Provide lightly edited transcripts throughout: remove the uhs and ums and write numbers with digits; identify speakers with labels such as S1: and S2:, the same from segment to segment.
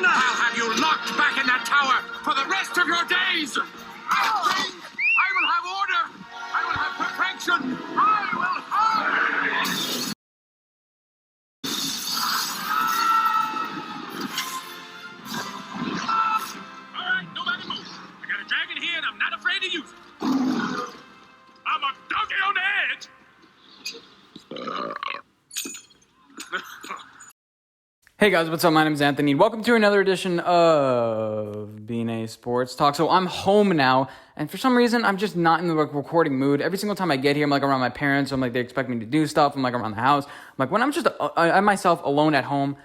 S1: down! I'll have you locked back in that tower for the rest of your days! I will have order! I will have perfection! I will have... All right, nobody move. I got a dragon here and I'm not afraid to use it. I'm a donkey on the edge!
S2: Hey guys, what's up? My name is Anthony. Welcome to another edition of BNA Sports Talk. So I'm home now, and for some reason, I'm just not in the recording mood. Every single time I get here, I'm like around my parents. I'm like, they expect me to do stuff. I'm like around the house. I'm like, when I'm just I myself alone at home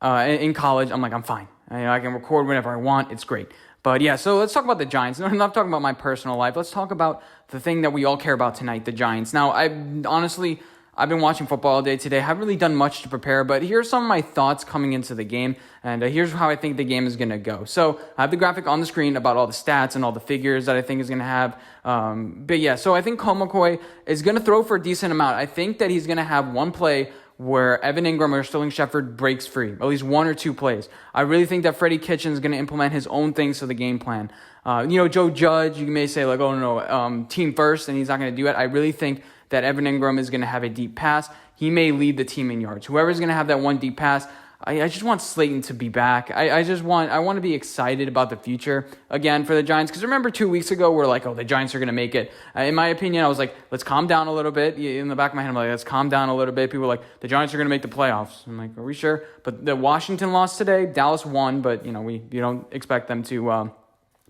S2: in college, I'm like, I'm fine. I can record whenever I want. It's great. But yeah, so let's talk about the Giants. I'm not talking about my personal life. Let's talk about the thing that we all care about tonight, the Giants. Now, I've been watching football all day today. I haven't really done much to prepare, but here's some of my thoughts coming into the game, and here's how I think the game is going to go. So I have the graphic on the screen about all the stats and all the figures that I think is going to have. But yeah, so I think Colt McCoy is going to throw for a decent amount. I think that he's going to have one play where Evan Ingram or Sterling Shepard breaks free, at least one or two plays. I really think that Freddie Kitchens is going to implement his own things to the game plan. Joe Judge, you may say like, oh no, team first, and he's not going to do it. I really think that Evan Ingram is going to have a deep pass. He may lead the team in yards. Whoever's going to have that one deep pass, I just want Slayton to be back. I want to be excited about the future again for the Giants. Because remember 2 weeks ago, we're like, oh, the Giants are going to make it. In my opinion, I was like, let's calm down a little bit. In the back of my head, I'm like, let's calm down a little bit. People were like, the Giants are going to make the playoffs. I'm like, are we sure? But the Washington lost today. Dallas won, but you don't expect them to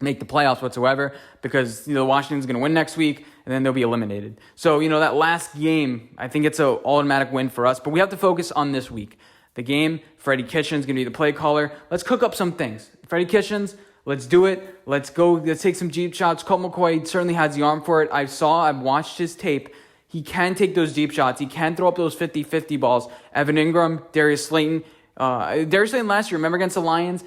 S2: make the playoffs whatsoever because Washington's going to win next week and then they'll be eliminated. So, that last game, I think it's an automatic win for us, but we have to focus on this week. The game, Freddie Kitchens going to be the play caller. Let's cook up some things. Freddie Kitchens, let's do it. Let's go. Let's take some deep shots. Colt McCoy certainly has the arm for it. I've watched his tape. He can take those deep shots. He can throw up those 50-50 balls. Evan Ingram, Darius Slayton. Darius Slayton last year, remember against the Lions?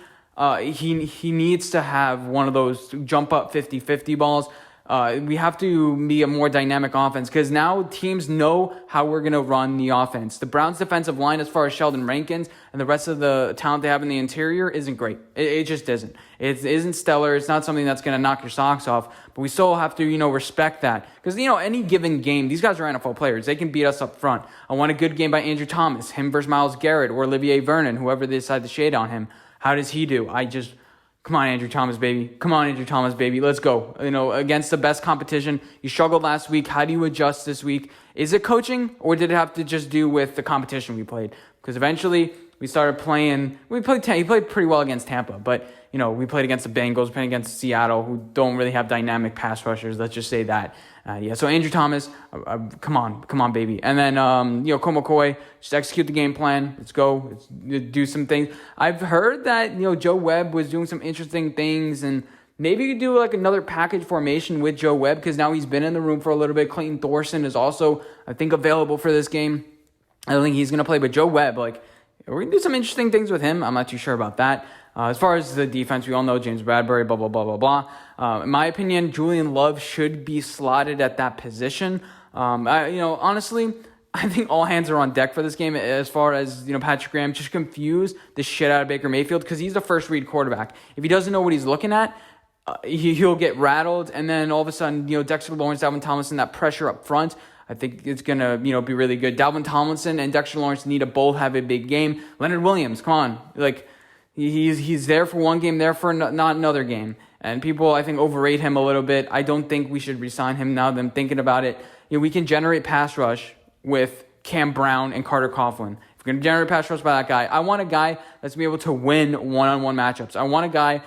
S2: He needs to have one of those jump up 50-50 balls. We have to be a more dynamic offense because now teams know how we're going to run the offense. The Browns defensive line, as far as Sheldon Rankins and the rest of the talent they have in the interior, isn't great. It just isn't. It isn't stellar. It's not something that's going to knock your socks off, but we still have to, respect that because, any given game, these guys are NFL players. They can beat us up front. I want a good game by Andrew Thomas, him versus Myles Garrett or Olivier Vernon, whoever they decide to shade on him. How does he do? Come on, Andrew Thomas, baby. Come on, Andrew Thomas, baby. Let's go. Against the best competition. You struggled last week. How do you adjust this week? Is it coaching or did it have to just do with the competition we played? Because eventually we started playing. He played pretty well against Tampa, but we played against the Bengals, playing against Seattle, who don't really have dynamic pass rushers. Let's just say that. So Andrew Thomas, come on, baby. And then, Colt McCoy, just execute the game plan. Let's go. Let's do some things. I've heard that, Joe Webb was doing some interesting things, and maybe you could do like another package formation with Joe Webb because now he's been in the room for a little bit. Clayton Thorson is also, I think, available for this game. I don't think he's going to play, but Joe Webb, we're going to do some interesting things with him. I'm not too sure about that. As far as the defense, we all know James Bradbury, blah, blah, blah, blah, blah. In my opinion, Julian Love should be slotted at that position. Honestly, I think all hands are on deck for this game as far as, Patrick Graham just confuse the shit out of Baker Mayfield because he's the first read quarterback. If he doesn't know what he's looking at, he'll get rattled. And then all of a sudden, Dexter Lawrence, Dalvin Tomlinson, that pressure up front, I think it's going to, be really good. Dalvin Tomlinson and Dexter Lawrence need to both have a big game. Leonard Williams, come on. He's there for one game, there for not another game. And people, I think, overrate him a little bit. I don't think we should re-sign him now that I'm thinking about it. We can generate pass rush with Cam Brown and Carter Coughlin. If we're going to generate pass rush by that guy, I want a guy that's going to be able to win one-on-one matchups. I want a guy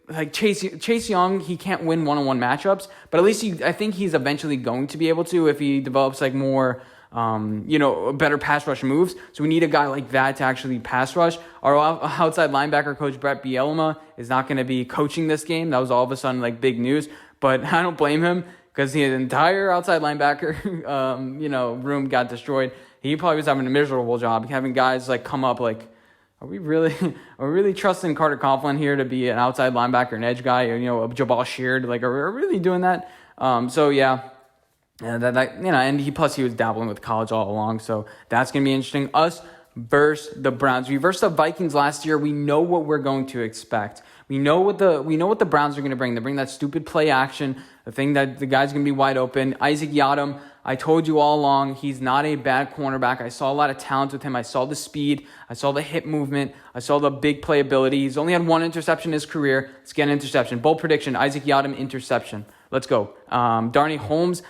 S2: like Chase Young. He can't win one-on-one matchups, but at least I think he's eventually going to be able to if he develops more better pass rush moves. So we need a guy like that to actually pass rush. Our outside linebacker coach, Brett Bielema, is not going to be coaching this game. That was all of a sudden big news, but I don't blame him because the entire outside linebacker, room got destroyed. He probably was having a miserable job having guys come up are we really trusting Carter Coughlin here to be an outside linebacker, an edge guy, or, Jabal Sheard? Are we really doing that? And he was dabbling with college all along, so that's gonna be interesting. Us versus the Browns. We versed the Vikings last year. We know what we're going to expect. We know what the Browns are going to bring. They bring that stupid play action, the thing that the guy's going to be wide open. Isaac Yiadom, I told you all along, he's not a bad cornerback. I saw a lot of talent with him. I saw the speed. I saw the hip movement. I saw the big playability. He's only had one interception in his career. Let's get an interception. Bold prediction, Isaac Yiadom interception. Let's go. Darnay Holmes,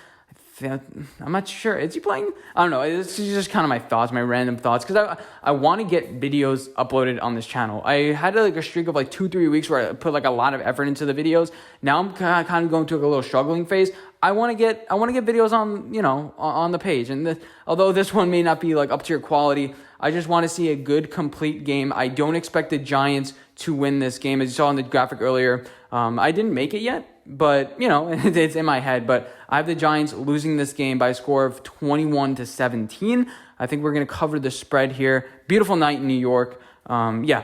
S2: I'm not sure. Is he playing? I don't know. It's just kind of my thoughts, my random thoughts. Because I want to get videos uploaded on this channel. I had like a streak of like 2-3 weeks where I put like a lot of effort into the videos. Now I'm kind of going through a little struggling phase. I want to get videos on, on the page. And although this one may not be like up to your quality, I just want to see a good, complete game. I don't expect the Giants to win this game. As you saw in the graphic earlier, I didn't make it yet. But, it's in my head. But I have the Giants losing this game by a score of 21-17. I think we're going to cover the spread here. Beautiful night in New York. Yeah.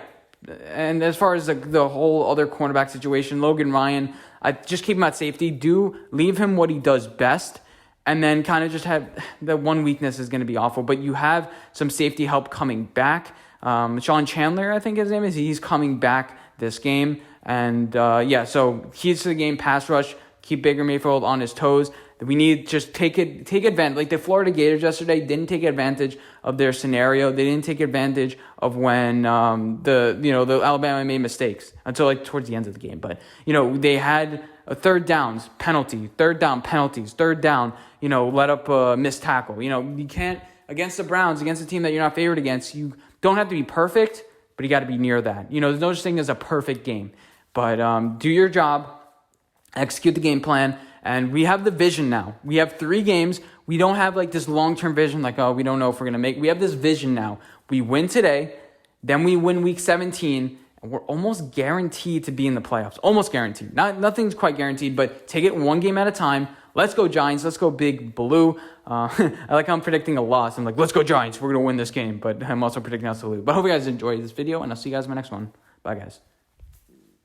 S2: And as far as the whole other cornerback situation, Logan Ryan, I just keep him at safety. Do leave him what he does best. And then kind of just have the one weakness is going to be awful. But you have some safety help coming back. Sean Chandler, I think his name is. He's coming back this game. And, so keys to the game, pass rush, keep Baker Mayfield on his toes. We need just take advantage. Like the Florida Gators yesterday didn't take advantage of their scenario. They didn't take advantage of when the Alabama made mistakes until like towards the end of the game. But, they had a third down penalties, let up a missed tackle. You can't, against the Browns, against a team that you're not favored against, you don't have to be perfect, but you got to be near that. There's no such thing as a perfect game. But do your job, execute the game plan, and we have the vision now. We have 3 games. We don't have like this long-term vision like, we don't know if we're going to make. We have this vision now. We win today, then we win week 17, and we're almost guaranteed to be in the playoffs. Almost guaranteed. Nothing's quite guaranteed, but take it one game at a time. Let's go Giants. Let's go Big Blue. I like how I'm predicting a loss. I'm like, let's go Giants. We're going to win this game. But I'm also predicting us to lose. But I hope you guys enjoyed this video, and I'll see you guys in my next one. Bye, guys.